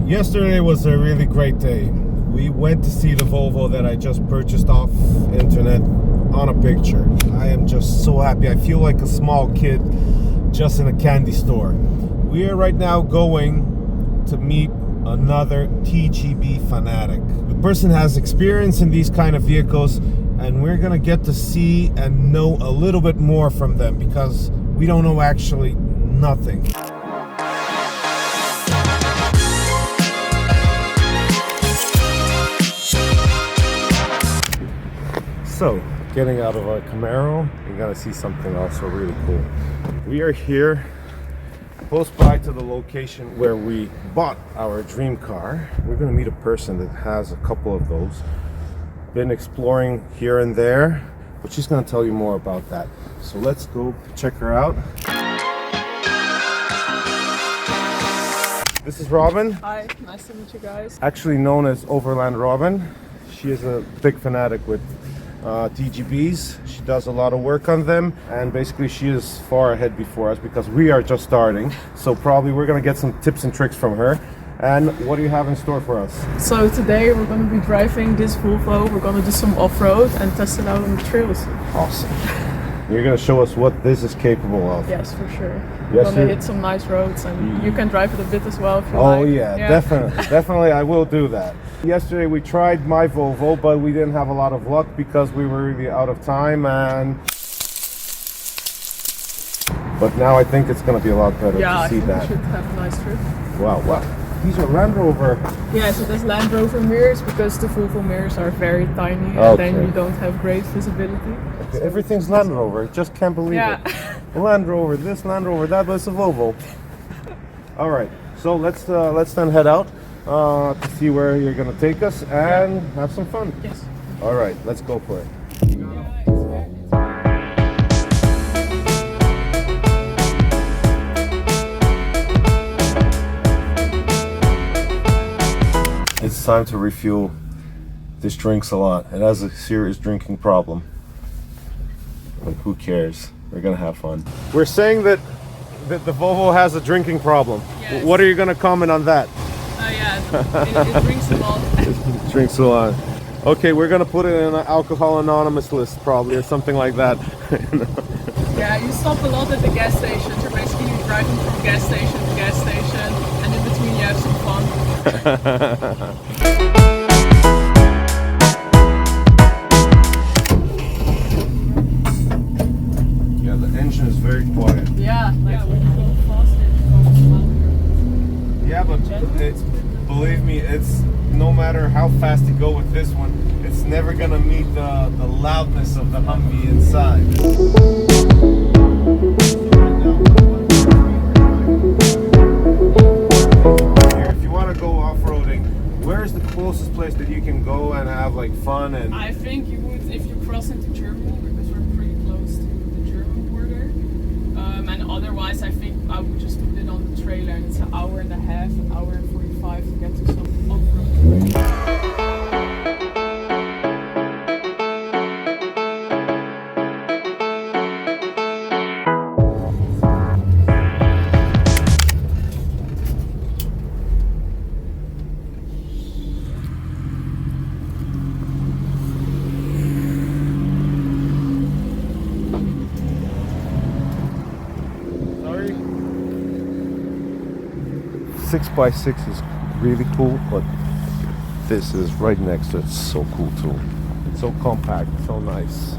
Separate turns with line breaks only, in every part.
Yesterday was a really great day. We went to see the Volvo that I just purchased off internet on a picture. I am just so happy. I feel like a small kid just in a candy store. We are right now going to meet another TGB fanatic. The person has experience in these kind of vehicles, and we're gonna get to see and know a little bit more from them because we don't know actually nothing. So, getting out of our Camaro, we're gonna see something also really cool. We are here close by to the location where we bought our dream car. We're gonna meet a person that has a couple of those. Been exploring here and there, but she's gonna tell you more about that. So let's go check her out. This is Robin.
Hi, nice to meet you guys.
Actually known as Overland Robin. She is a big fanatic with TGBs. She does a lot of work on them, and basically she is far ahead before us because we are just starting. So probably we're gonna get some tips and tricks from her. And what do you have in store for us?
So today we're going to be driving this Volvo. We're going to do some off-road and test it out on the trails.
Awesome. You're gonna show us what this is capable of.
Yes, for sure.
Yes,
We're going to hit some nice roads, and you can drive it a bit as well if you like.
Oh yeah, definitely I will do that. Yesterday we tried my Volvo, but we didn't have a lot of luck because we were really out of time, but now I think it's gonna be a lot better to see that.
Yeah, I think we should have a nice trip.
Wow. These are Land Rover.
Yeah, so there's Land Rover mirrors because the Volvo mirrors are very tiny, and then you don't have great visibility.
Okay, everything's Land Rover. Just can't believe it. Land Rover, this Land Rover, that was a Volvo. All right, so let's then head out to see where you're gonna take us and have some fun.
Yes.
All right, let's go for it. It's time to refuel. This drinks a lot. It has a serious drinking problem. But who cares? We're gonna have fun. We're saying that the Volvo has a drinking problem.
Yes.
What are you gonna comment on that?
Yeah, it drinks a lot.
It drinks a lot. Okay, we're gonna put it in an Alcohol Anonymous list probably, or something like that.
Yeah, you stop a lot at the gas station. So basically you're driving from gas station to gas station, and in between you have some fun.
Yeah, the engine is very quiet.
Yeah, like when you go faster, it becomes louder.
Yeah, but believe me, it's no matter how fast you go with this one, it's never gonna meet the loudness of the Humvee inside. If you want to go off-roading, where's the closest place that you can go and have like fun? And
I think you would if you cross into Germany, because we're pretty close to the German border. And otherwise, I think I would just put it on the trailer, and it's an hour and a half, an hour and 45 to get to some off-road.
sorry. 6x6 is really cool, but this is right next to it. It's so cool too. It's so compact, so nice.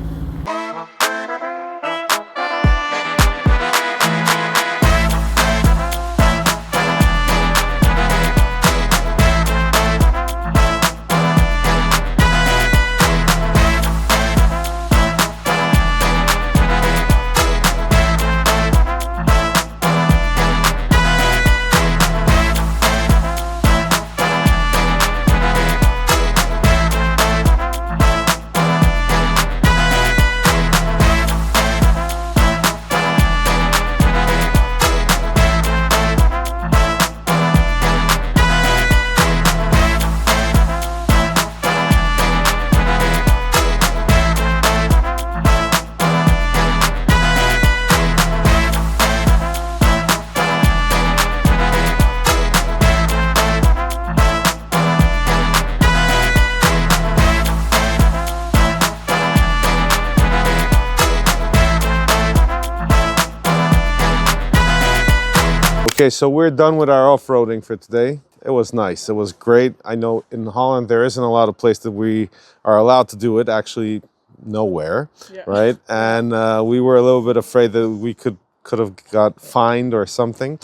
Okay, so we're done with our off-roading for today. It was nice. It was great. I know in Holland there isn't a lot of places that we are allowed to do it. Actually, nowhere, right? And we were a little bit afraid that we could have got fined or something,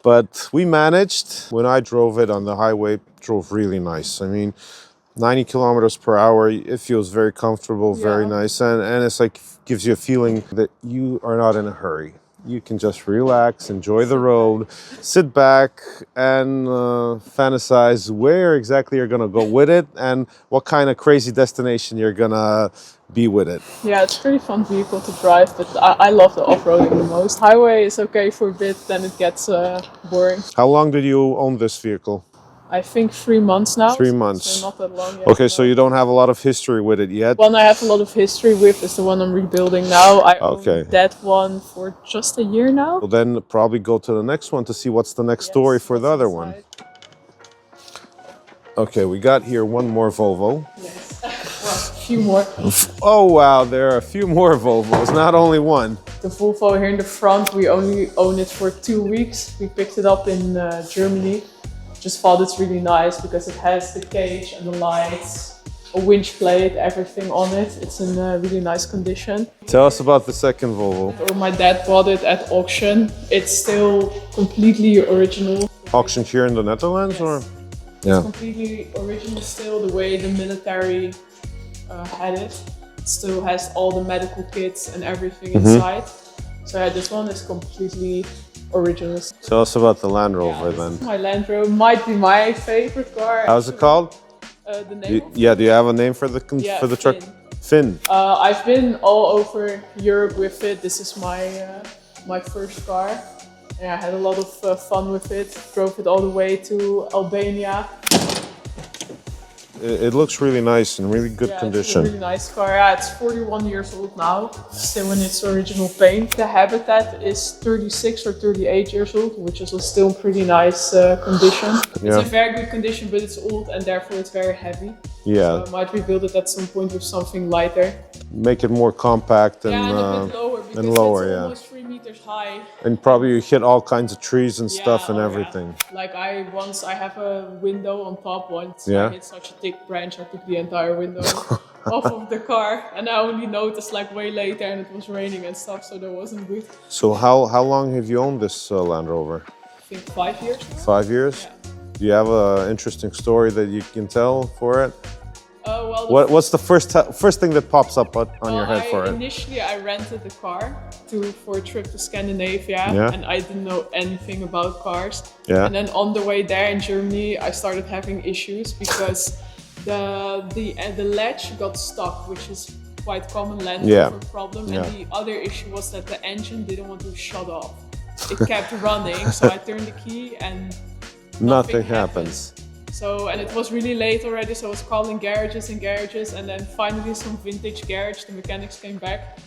but we managed. When I drove it on the highway, it drove really nice. I mean, 90 kilometers per hour, it feels very comfortable, very nice, and it's like gives you a feeling that you are not in a hurry. You can just relax, enjoy the road, sit back and fantasize where exactly you're gonna go with it and what kind of crazy destination you're gonna be with it.
Yeah, it's a pretty fun vehicle to drive, but I love the off-roading the most. Highway is okay for a bit, then it gets boring.
How long did you own this vehicle?
I think 3 months now.
3 months.
So not that long yet.
Okay, so you don't have a lot of history with it yet?
One I have a lot of history with is the one I'm rebuilding now. I own that one for just a year now.
Well, then probably go to the next one to see what's the next story for the other one. Okay, we got here one more Volvo.
Yes, well, a few more.
Oh wow, there are a few more Volvos, not only one.
The Volvo here in the front, we only own it for 2 weeks. We picked it up in Germany. Just thought it's really nice because it has the cage and the lights, a winch plate, everything on it. It's in a really nice condition.
Tell us about the second Volvo.
My dad bought it at auction. It's still completely original.
Auctioned here in the Netherlands, or?
It's completely original still, the way the military had it. It still has all the medical kits and everything inside. So yeah, this one is completely original.
Tell us about the Land Rover then.
My Land Rover might be my favorite car.
How's it called?
The name
do you have a name for the truck? Finn.
I've been all over Europe with it. This is my first car. Yeah, I had a lot of fun with it. Drove it all the way to Albania.
It looks really nice and really good condition.
It's a really nice car. Yeah, it's 41 years old now, still in its original paint. The Habitat is 36 or 38 years old, which is still in pretty nice condition. It's in very good condition, but it's old and therefore it's very heavy. So I might rebuild it at some point with something lighter.
Make it more compact and,
a bit lower, because it's almost 3 meters high.
And probably you hit all kinds of trees and stuff and everything.
Like I have a window on top once. I hit such a thick branch, I took the entire window off of the car, and I only noticed like way later, and it was raining and stuff, so that wasn't good. So
how long have you owned this Land Rover?
I think 5 years now.
5 years?
Yeah.
Do you have an interesting story that you can tell for it?
Well,
what's the first thing that pops up on your head for it?
Initially, I rented the car for a trip to Scandinavia, and I didn't know anything about cars. And then on the way there in Germany, I started having issues because the latch got stuck, which is quite common Land Rover problem. And the other issue was that the engine didn't want to shut off. It kept running, so I turned the key and nothing happens. So, and it was really late already, so I was calling garages, and then finally some vintage garage, the mechanics came back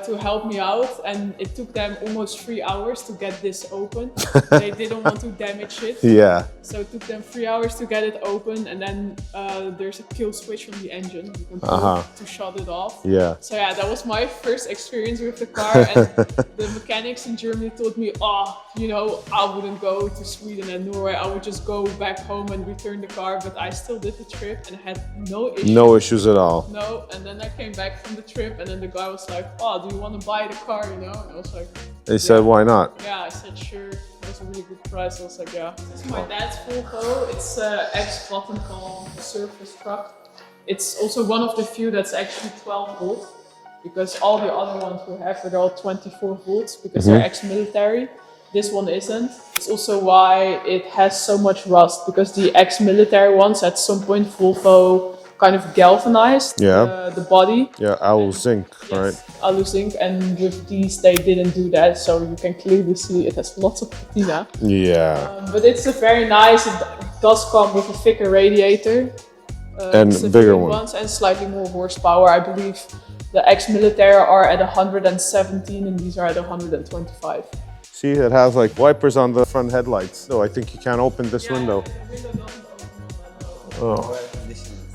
to help me out, and it took them almost 3 hours to get this open. They didn't want to damage it. So it took them 3 hours to get it open, and then there's a kill switch on the engine. You can pull to shut it off. So yeah, that was my first experience with the car, and the mechanics in Germany told me, you know, I wouldn't go to Sweden and Norway. I would just go back home and return the car, but I still did the trip and had no issues.
No issues at all.
No, and then I came back from the trip, and then the guy was like, do you want to buy the car, you know? And I was like...
They said, why not?
Yeah, I said, sure. It was a really good price. I was like, This is my dad's Volvo. It's an ex-button called surface truck. It's also one of the few that's actually 12 volt, because all the other ones we have, they're all 24 volts, because they're ex-military. This one isn't. It's also why it has so much rust, because the ex-military ones at some point Volvo kind of galvanized the body.
Alu zinc, right?
Alu zinc, and with these they didn't do that, so you can clearly see it has lots of patina. But it's a very nice, it does come with a thicker radiator.
And bigger ones.
And slightly more horsepower. I believe the ex-military are at 117 and these are at 125.
See, it has like wipers on the front headlights. So I think you can't open this window.
The window doesn't open.
Oh.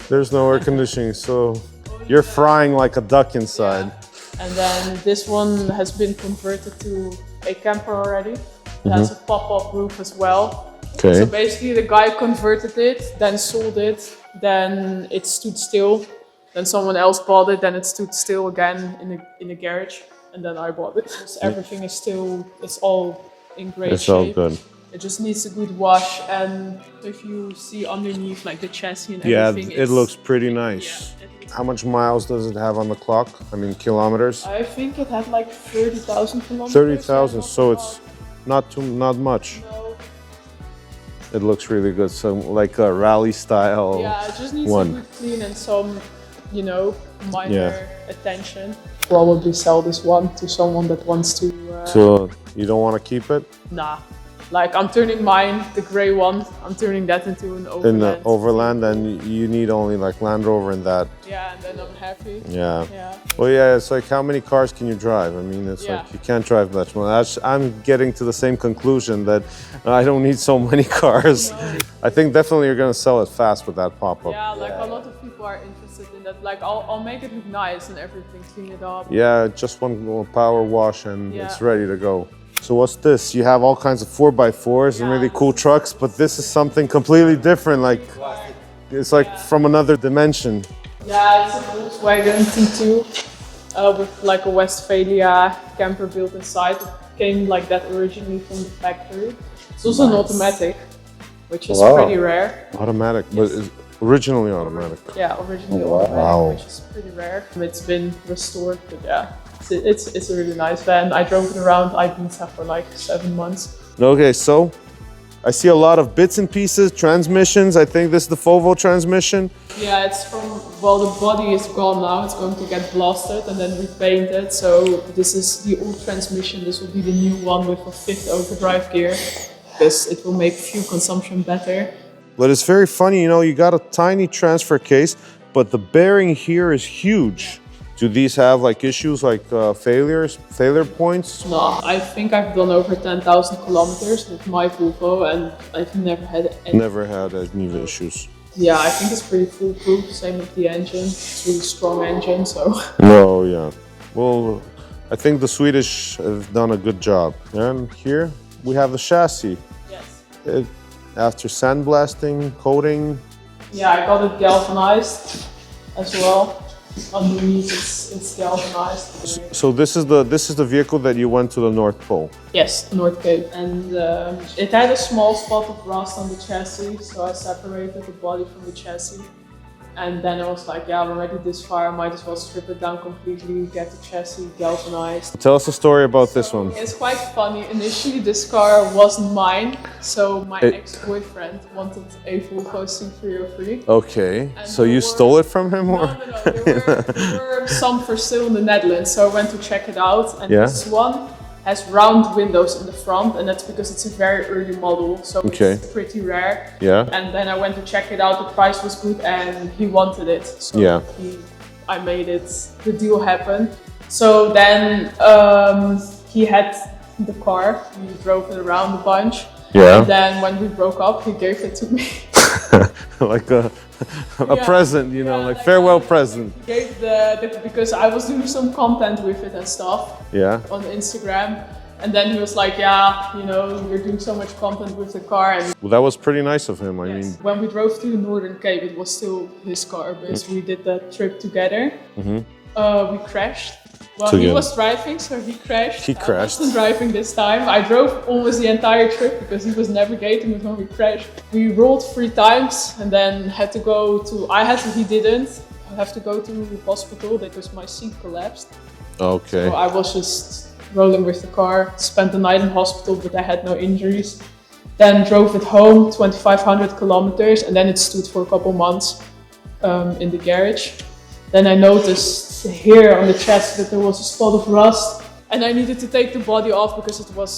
There's no air conditioning, so you're frying like a duck inside.
And then this one has been converted to a camper already. It has a pop-up roof as well.
Okay.
So basically the guy converted it, then sold it, then it stood still. Then someone else bought it, then it stood still again in the garage, and then I bought it. So everything is still, it's all in great shape.
It's all good.
It just needs a good wash, and if you see underneath like the chassis and
Yeah,
everything,
it looks pretty nice.
Yeah,
How much miles does it have on the clock? I mean, kilometers?
I think it had like 30,000 kilometers.
30,000, so it's not much.
No.
It looks really good, so like a rally style
Yeah, it just needs
one.
a good clean and some, you know, minor attention. Probably sell this one to someone that wants to.
So you don't want to keep it?
Nah. Like I'm turning mine, the grey one, I'm turning that into an Overland.
In the Overland, and you need only like Land Rover in that.
Yeah, and then I'm happy.
Yeah.
Yeah.
Well, yeah, it's like how many cars can you drive? I mean, it's like you can't drive much more. I'm getting to the same conclusion that I don't need so many cars.
No.
I think definitely you're gonna sell it fast with that pop-up.
Yeah, like a lot of people are interested in that. Like I'll make it look nice and everything, clean it up.
Yeah, just one power wash and
Yeah.
it's ready to go. So what's this? You have all kinds of 4x4s and really cool trucks, but this is something completely different. Like it's like from another dimension.
Yeah, it's a Volkswagen T2 with like a Westphalia camper built inside. It came like that originally from the factory. It's also an automatic, which is pretty rare.
Automatic, but it's originally automatic.
Yeah, originally automatic,
Wow.
which is pretty rare. It's been restored, but yeah. It's a really nice van. I drove it around Ibiza for like 7 months.
Okay, so I see a lot of bits and pieces, transmissions. I think this is the Volvo transmission.
Yeah, it's from, well, the body is gone now. It's going to get blasted and then repainted. So this is the old transmission. This will be the new one with a 5th overdrive gear, because it will make fuel consumption better.
But it's very funny, you know, you got a tiny transfer case, but the bearing here is huge. Do these have like issues like failure points?
No, I think I've done over 10,000 kilometers with my Volvo and I've never had any.
Never had any issues.
Yeah, I think it's pretty foolproof. Same with the engine. It's a really strong engine, so.
No, yeah. Well, I think the Swedish have done a good job. And here we have the chassis.
Yes.
After sandblasting, coating.
Yeah, I got it galvanized as well. Underneath it's galvanized.
So this is the vehicle that you went to the North Pole.
Yes, North Cape, and it had a small spot of rust on the chassis, so I separated the body from the chassis. And then I was like, yeah, I'm already this far, I might as well strip it down completely, get the chassis galvanized.
Tell us a story about this one.
It's quite funny. Initially, this car wasn't mine, so my ex-boyfriend wanted a Volvo C303.
Okay, so you stole it from him, or?
No. There were some for sale in the Netherlands, so I went to check it out. And this one has round windows in the front, and that's because it's a very early model, so it's pretty rare.
Yeah.
And then I went to check it out. The price was good, and he wanted it. So I made it. The deal happened. So then he had the car. We drove it around a bunch.
Yeah.
And then when we broke up, he gave it to me.
Like a present, you know, like farewell present.
He gave because I was doing some content with it and stuff.
Yeah.
On Instagram. And then he was like, yeah, you know, you're doing so much content with the car. And
Well, that was pretty nice of him. I mean,
when we drove to the Northern Cape, it was still his car, because we did that trip together. We crashed. Well, he was driving, so he crashed.
He crashed.
I wasn't driving this time. I drove almost the entire trip because he was navigating it when we crashed. We rolled 3 times and then had to go to, he didn't. I have to go to the hospital because my seat collapsed.
Okay.
So I was just rolling with the car, spent the night in hospital, but I had no injuries. Then drove it home, 2,500 kilometers, and then it stood for a couple months in the garage. Then I noticed here on the chest that there was a spot of rust, and I needed to take the body off because it was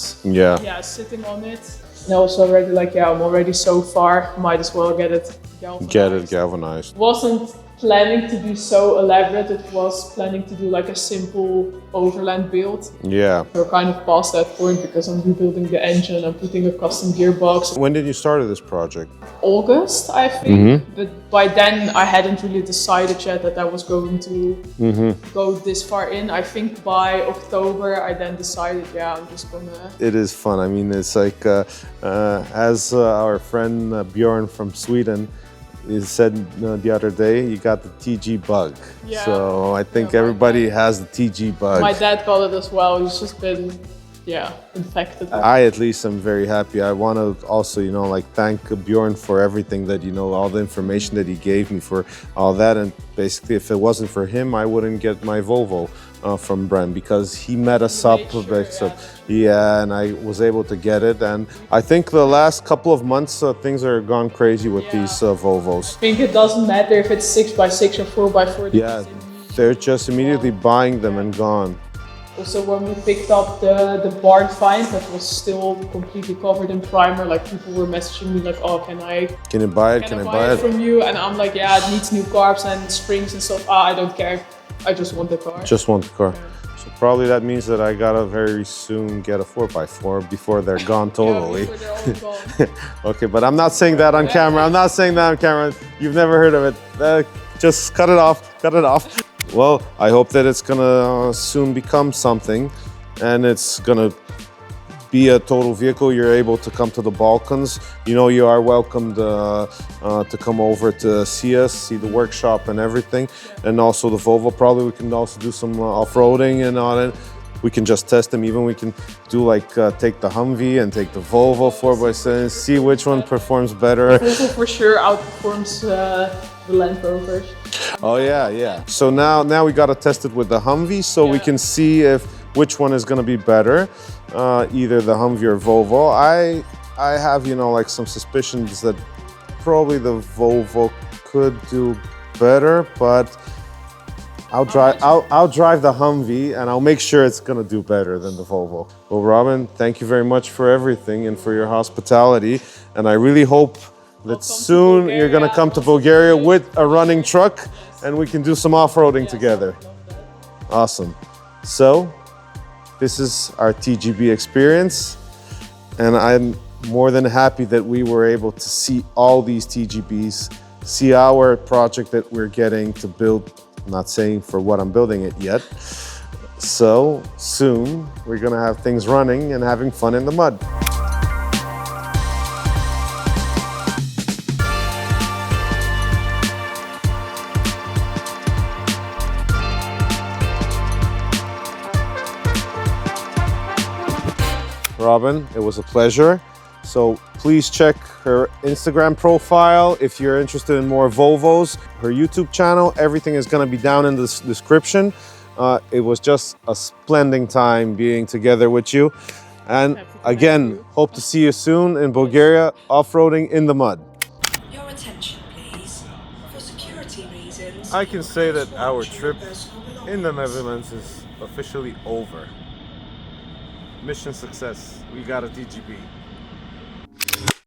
sitting on it. And I was already like, I'm already so far, might as well get it galvanized.
Galvanized.
Wasn't planning to do so elaborate. It was planning to do like a simple overland build.
Yeah.
We're kind of past that point because I'm rebuilding the engine, I'm putting a custom gearbox.
When did you start this project?
August, I think, but by then I hadn't really decided yet that I was going to go this far in. I think by October I then decided, yeah, I'm just gonna...
It is fun. I mean, it's like, as our friend Bjorn from Sweden, he said the other day, you got the TG bug.
Yeah.
So I think everybody has the TG bug.
My dad got it as well. He's just been, yeah, infected.
I at least am very happy. I want to also, you know, like thank Bjorn for everything that, you know, all the information that he gave me for all that. And basically, if it wasn't for him, I wouldn't get my Volvo from Bren, because he met us up. Yeah, and I was able to get it. And I think the last couple of months, things are gone crazy with these Volvos.
I think it doesn't matter if it's 6x6 or 4x4.
Yeah, they're just immediately buying them and gone.
Also, when we picked up the barn find that was still completely covered in primer, like people were messaging me like, oh, can I
buy it? Can I buy it
from you? And I'm like, yeah, it needs new carbs and springs and stuff. I don't care. I just want the car.
Just want the car. Yeah. So probably that means that I gotta very soon get a 4x4 before they're gone totally.
Yeah, before they're all gone.
Okay, but I'm not saying that on camera. I'm not saying that on camera. You've never heard of it. Just cut it off. Cut it off. Well, I hope that it's gonna soon become something, and it's gonna be a total vehicle. You're able to come to the Balkans. You know, you are welcome to come over to see us, see the workshop and everything. And also the Volvo, probably we can also do some off-roading and all that. We can just test them. Even we can do like, take the Humvee and take the Volvo 4x7, see which one performs better.
Volvo for sure outperforms the Land Rovers.
Oh yeah, yeah. So now we gotta test it with the Humvee, so we can see which one is gonna be better. Either the Humvee or Volvo. I have, you know, like some suspicions that probably the Volvo could do better, but I'll drive the Humvee and I'll make sure it's gonna do better than the Volvo. Well, Robin, thank you very much for everything and for your hospitality. And I really hope that soon you're gonna come to Bulgaria with a running truck and we can do some off-roading together. Awesome. So, this is our TGB experience, and I'm more than happy that we were able to see all these TGBs, see our project that we're getting to build. I'm not saying for what I'm building it yet. So soon we're gonna have things running and having fun in the mud. Robin, it was a pleasure. So please check her Instagram profile if you're interested in more Volvos, her YouTube channel. Everything is going to be down in the description. It was just a splendid time being together with you. And again, hope to see you soon in Bulgaria, off-roading in the mud.
Your attention, please. For security reasons,
I can say that our trip in the Netherlands is officially over. Mission success. We got a TGB.